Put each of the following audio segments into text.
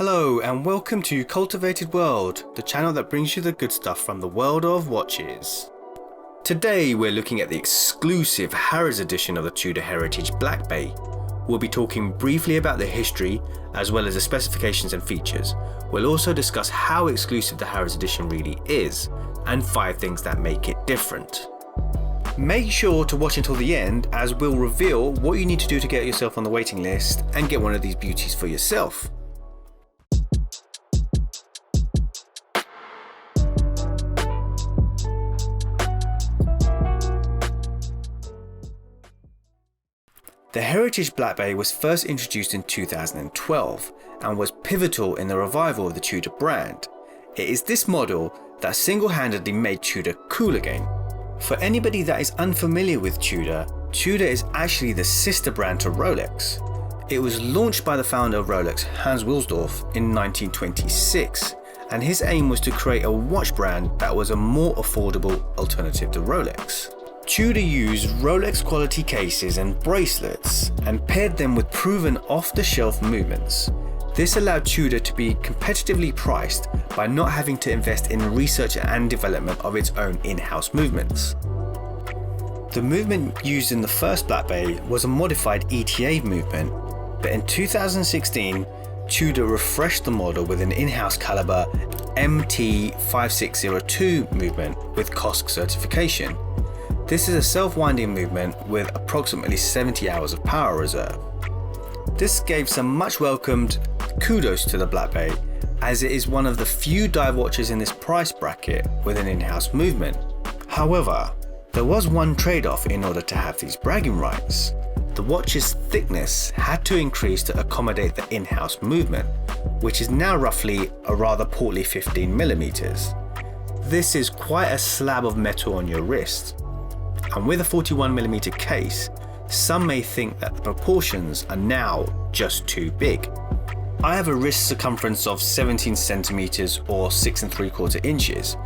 Hello and welcome to Cultivated World, the channel that brings you the good stuff from the world of watches. Today we're looking at the exclusive Harrods edition of the Tudor Heritage Black Bay. We'll be talking briefly about the history as well as the specifications and features. We'll also discuss how exclusive the Harrods edition really is and 5 things that make it different. Make sure to watch until the end as we'll reveal what you need to do to get yourself on the waiting list and get one of these beauties for yourself. The Heritage Black Bay was first introduced in 2012 and was pivotal in the revival of the Tudor brand. It is this model that single-handedly made Tudor cool again. For anybody that is unfamiliar with Tudor, Tudor is actually the sister brand to Rolex. It was launched by the founder of Rolex, Hans Wilsdorf, in 1926, and his aim was to create a watch brand that was a more affordable alternative to Rolex. Tudor used Rolex quality cases and bracelets and paired them with proven off-the-shelf movements. This allowed Tudor to be competitively priced by not having to invest in research and development of its own in-house movements. The movement used in the first Black Bay was a modified ETA movement, but in 2016, Tudor refreshed the model with an in-house caliber MT5602 movement with COSC certification. This is a self-winding movement with approximately 70 hours of power reserve. This gave some much welcomed kudos to the Black Bay, as it is one of the few dive watches in this price bracket with an in-house movement. However, there was one trade-off in order to have these bragging rights. The watch's thickness had to increase to accommodate the in-house movement, which is now roughly a rather portly 15mm. This is quite a slab of metal on your wrist. And with a 41mm case, some may think that the proportions are now just too big. I have a wrist circumference of 17 centimeters or 6 3/4 inches,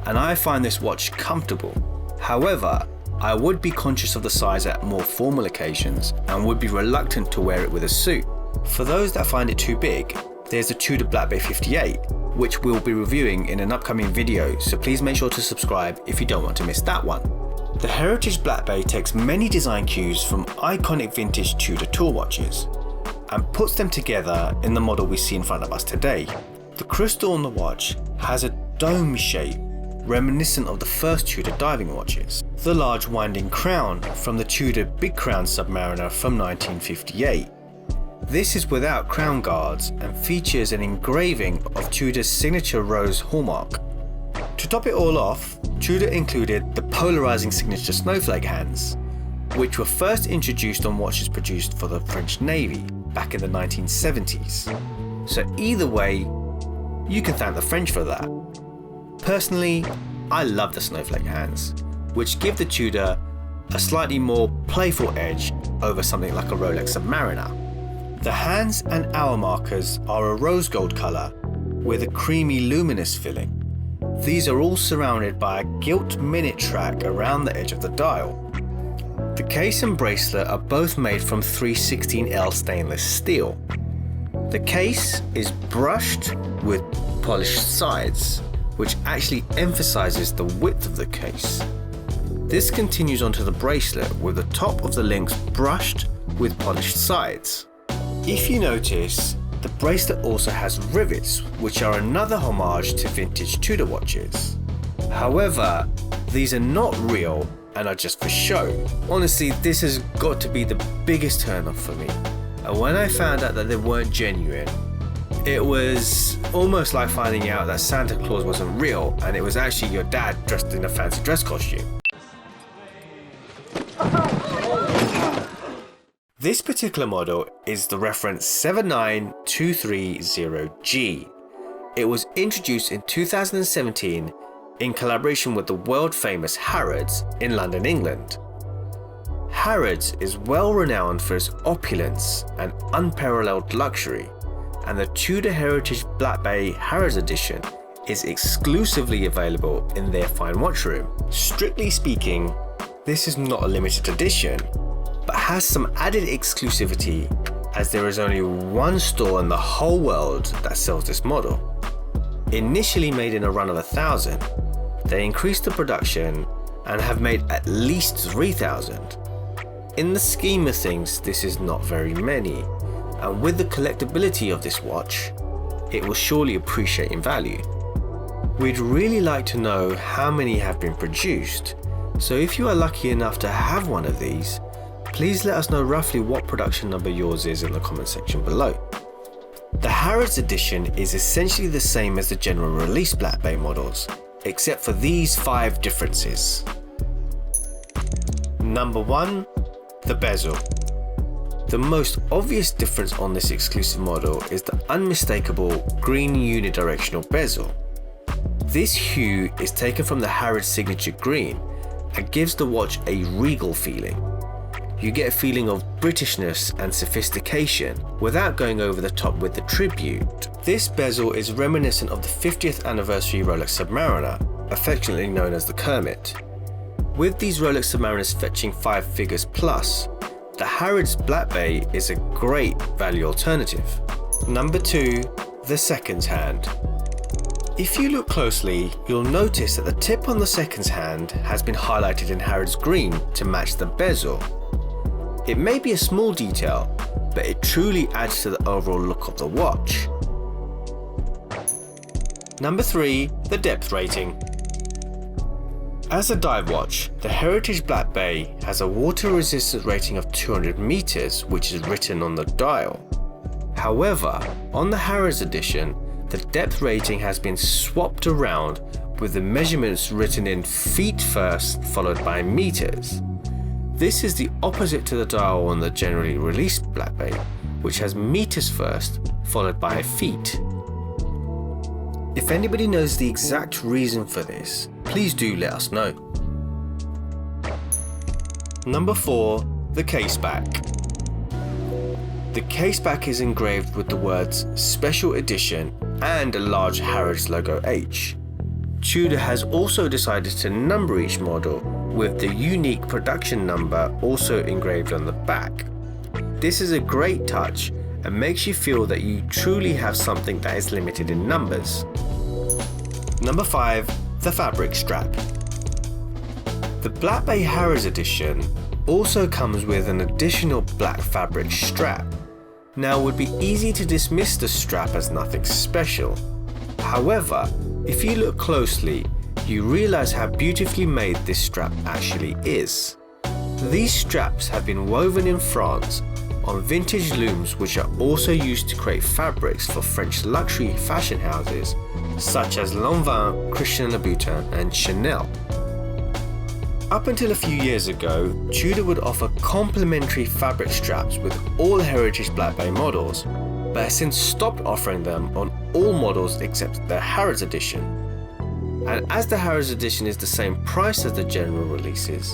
and I find this watch comfortable. However, I would be conscious of the size at more formal occasions and would be reluctant to wear it with a suit. For those that find it too big, there's the Tudor Black Bay 58, which we'll be reviewing in an upcoming video, so please make sure to subscribe if you don't want to miss that one. The Heritage Black Bay takes many design cues from iconic vintage Tudor tour watches and puts them together in the model we see in front of us today. The crystal on the watch has a dome shape reminiscent of the first Tudor diving watches. The large winding crown from the Tudor Big Crown Submariner from 1958. This is without crown guards and features an engraving of Tudor's signature rose hallmark. To top it all off, Tudor included the polarizing signature snowflake hands, which were first introduced on watches produced for the French Navy back in the 1970s. So either way, you can thank the French for that. Personally, I love the snowflake hands, which give the Tudor a slightly more playful edge over something like a Rolex Submariner. The hands and hour markers are a rose gold color with a creamy luminous filling. These are all surrounded by a gilt minute track around the edge of the dial. The case and bracelet are both made from 316L stainless steel. The case is brushed with polished sides, which actually emphasizes the width of the case. This continues onto the bracelet with the top of the links brushed with polished sides. If you notice, the bracelet also has rivets, which are another homage to vintage Tudor watches. However, these are not real and are just for show. Honestly, this has got to be the biggest turn-off for me. And when I found out that they weren't genuine, it was almost like finding out that Santa Claus wasn't real and it was actually your dad dressed in a fancy dress costume. This particular model is the reference 79230G. It was introduced in 2017 in collaboration with the world famous Harrods in London, England. Harrods is well renowned for its opulence and unparalleled luxury, and the Tudor Heritage Black Bay Harrods edition is exclusively available in their fine watch room. Strictly speaking, this is not a limited edition, but has some added exclusivity as there is only one store in the whole world that sells this model. Initially made in a run of 1,000, they increased the production and have made at least 3,000. In the scheme of things, this is not very many, and with the collectability of this watch, it will surely appreciate in value. We'd really like to know how many have been produced, so if you are lucky enough to have one of these, please let us know roughly what production number yours is in the comment section below. The Harrods edition is essentially the same as the general release Black Bay models, except for these 5 differences. Number 1. The bezel. The most obvious difference on this exclusive model is the unmistakable green unidirectional bezel. This hue is taken from the Harrods signature green and gives the watch a regal feeling. You get a feeling of Britishness and sophistication without going over the top with the tribute. This bezel is reminiscent of the 50th anniversary Rolex Submariner, affectionately known as the Kermit. With these Rolex Submariners fetching 5 figures plus, the Harrods Black Bay is a great value alternative. Number 2. The seconds hand. If you look closely, you'll notice that the tip on the seconds hand has been highlighted in Harrods green to match the bezel. It may be a small detail, but it truly adds to the overall look of the watch. Number 3. The depth rating. As a dive watch, the Heritage Black Bay has a water resistance rating of 200 meters, which is written on the dial. However, on the Harrods edition, the depth rating has been swapped around with the measurements written in feet first, followed by meters. This is the opposite to the dial on the generally released Black Bay, which has meters first, followed by feet. If anybody knows the exact reason for this, please do let us know. Number 4. The Caseback. The Caseback is engraved with the words Special Edition and a large Harrods logo H. Tudor has also decided to number each model with the unique production number also engraved on the back. This is a great touch and makes you feel that you truly have something that is limited in numbers. Number 5. The fabric strap. The Black Bay Harrods edition also comes with an additional black fabric strap. Now, it would be easy to dismiss the strap as nothing special. However, if you look closely, you realize how beautifully made this strap actually is. These straps have been woven in France on vintage looms, which are also used to create fabrics for French luxury fashion houses such as Lanvin, Christian Louboutin and Chanel. Up until a few years ago, Tudor would offer complimentary fabric straps with all Heritage Black Bay models, but has since stopped offering them on all models except the Harrods edition. And as the Harrods edition is the same price as the general releases,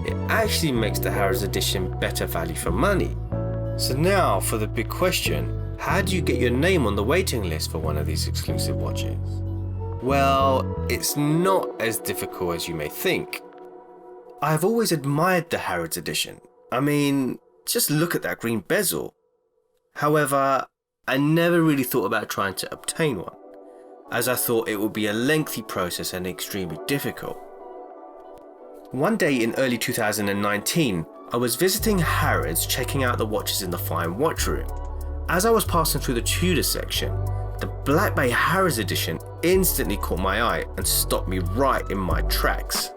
it actually makes the Harrods edition better value for money. So now for the big question, how do you get your name on the waiting list for one of these exclusive watches? Well, it's not as difficult as you may think. I've always admired the Harrods edition. I mean, just look at that green bezel. However, I never really thought about trying to obtain one, as I thought it would be a lengthy process and extremely difficult. One day in early 2019, I was visiting Harrods checking out the watches in the fine watch room. As I was passing through the Tudor section, the Black Bay Harrods edition instantly caught my eye and stopped me right in my tracks.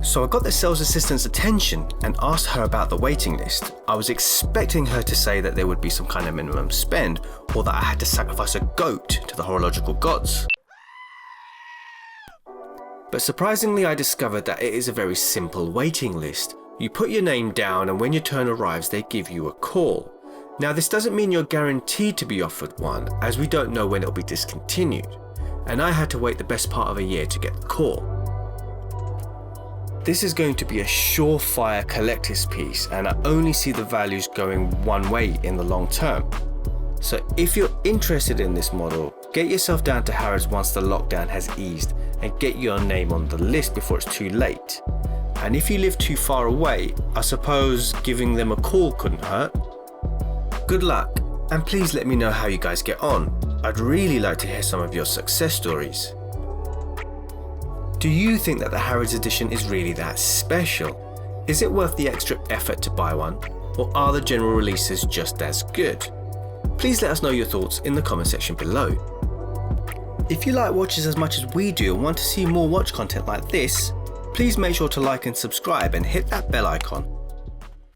So I got the sales assistant's attention and asked her about the waiting list. I was expecting her to say that there would be some kind of minimum spend, or that I had to sacrifice a goat to the horological gods. But surprisingly, I discovered that it is a very simple waiting list. You put your name down and when your turn arrives, they give you a call. Now, this doesn't mean you're guaranteed to be offered one, as we don't know when it'll be discontinued. And I had to wait the best part of a year to get the call. This is going to be a surefire collector's piece, and I only see the values going one way in the long term. So if you're interested in this model, get yourself down to Harrods once the lockdown has eased and get your name on the list before it's too late. And if you live too far away, I suppose giving them a call couldn't hurt. Good luck, and please let me know how you guys get on. I'd really like to hear some of your success stories. Do you think that the Harrods edition is really that special? Is it worth the extra effort to buy one, or are the general releases just as good? Please let us know your thoughts in the comment section below. If you like watches as much as we do and want to see more watch content like this, please make sure to like and subscribe and hit that bell icon.